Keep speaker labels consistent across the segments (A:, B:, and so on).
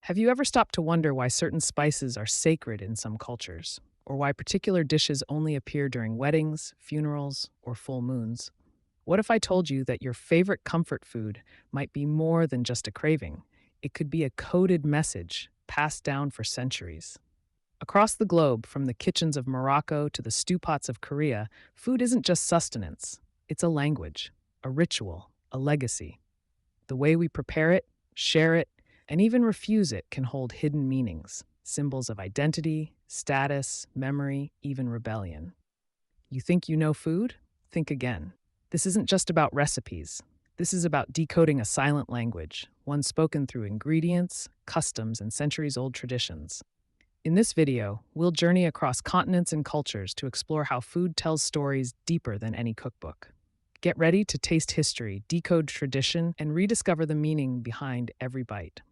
A: Have you ever stopped to wonder why certain spices are sacred in some cultures, or why particular dishes only appear during weddings, funerals, or full moons? What if I told you that your favorite comfort food might be more than just a craving? It could be a coded message passed down for centuries. Across the globe, from the kitchens of Morocco to the stew pots of Korea, food isn't just sustenance, it's a language, a ritual, a legacy. The way we prepare it, share it, and even refuse it can hold hidden meanings, symbols of identity, status, memory, even rebellion. You think you know food? Think again. This isn't just about recipes. This is about decoding a silent language, one spoken through ingredients, customs, and centuries old traditions. In this video, we'll journey across continents and cultures to explore how food tells stories deeper than any cookbook. Get ready to taste history, decode tradition, and rediscover the meaning behind every bite.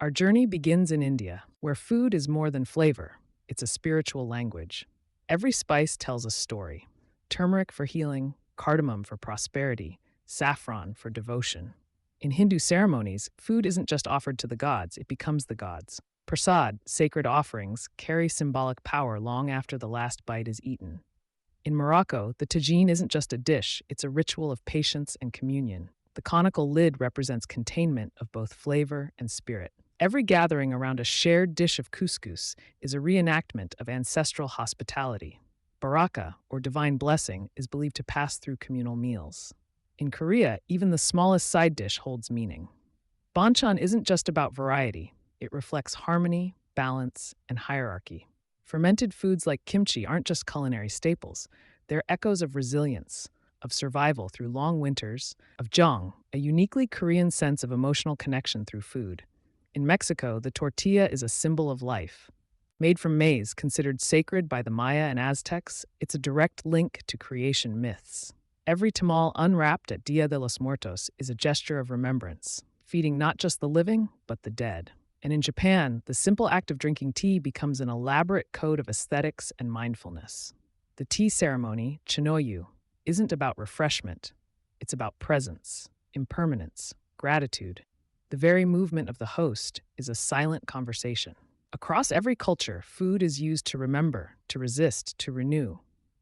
A: Our journey begins in India, where food is more than flavor, it's a spiritual language. Every spice tells a story: turmeric for healing, cardamom for prosperity, saffron for devotion. In Hindu ceremonies, food isn't just offered to the gods, it becomes the gods. Prasad, sacred offerings, carry symbolic power long after the last bite is eaten. In Morocco, the tagine isn't just a dish, it's a ritual of patience and communion. The conical lid represents containment of both flavor and spirit. Every gathering around a shared dish of couscous is a reenactment of ancestral hospitality. Baraka, or divine blessing, is believed to pass through communal meals. In Korea, even the smallest side dish holds meaning. Banchan isn't just about variety, it reflects harmony, balance, and hierarchy. Fermented foods like kimchi aren't just culinary staples, they're echoes of resilience, of survival through long winters, of jong, a uniquely Korean sense of emotional connection through food. In Mexico, the tortilla is a symbol of life. Made from maize, considered sacred by the Maya and Aztecs, it's a direct link to creation myths. Every tamal unwrapped at Dia de los Muertos is a gesture of remembrance, feeding not just the living, but the dead. And in Japan, the simple act of drinking tea becomes an elaborate code of aesthetics and mindfulness. The tea ceremony, chinoyu, isn't about refreshment. It's about presence, impermanence, gratitude. The very movement of the host is a silent conversation. Across every culture, food is used to remember, to resist, to renew.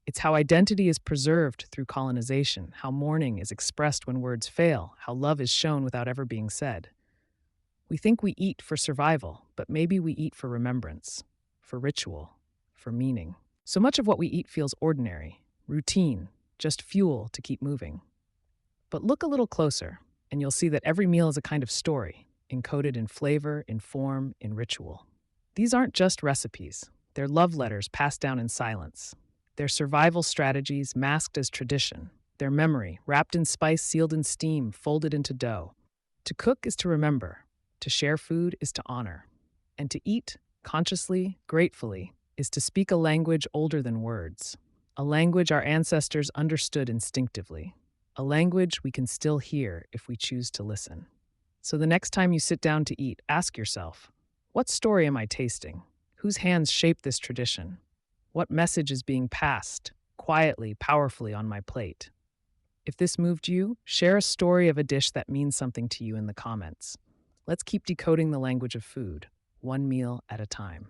A: It's how identity is preserved through colonization, how mourning is expressed when words fail, how love is shown without ever being said. We think we eat for survival, but maybe we eat for remembrance, for ritual, for meaning. So much of what we eat feels ordinary, routine, just fuel to keep moving. But look a little closer, and you'll see that every meal is a kind of story, encoded in flavor, in form, in ritual. These aren't just recipes. They're love letters passed down in silence. They're survival strategies masked as tradition. They're memory, wrapped in spice, sealed in steam, folded into dough. To cook is to remember. To share food is to honor. And to eat, consciously, gratefully, is to speak a language older than words. A language our ancestors understood instinctively. A language we can still hear if we choose to listen. So the next time you sit down to eat, ask yourself, what story am I tasting? Whose hands shape this tradition? What message is being passed, quietly, powerfully on my plate? If this moved you, share a story of a dish that means something to you in the comments. Let's keep decoding the language of food, one meal at a time.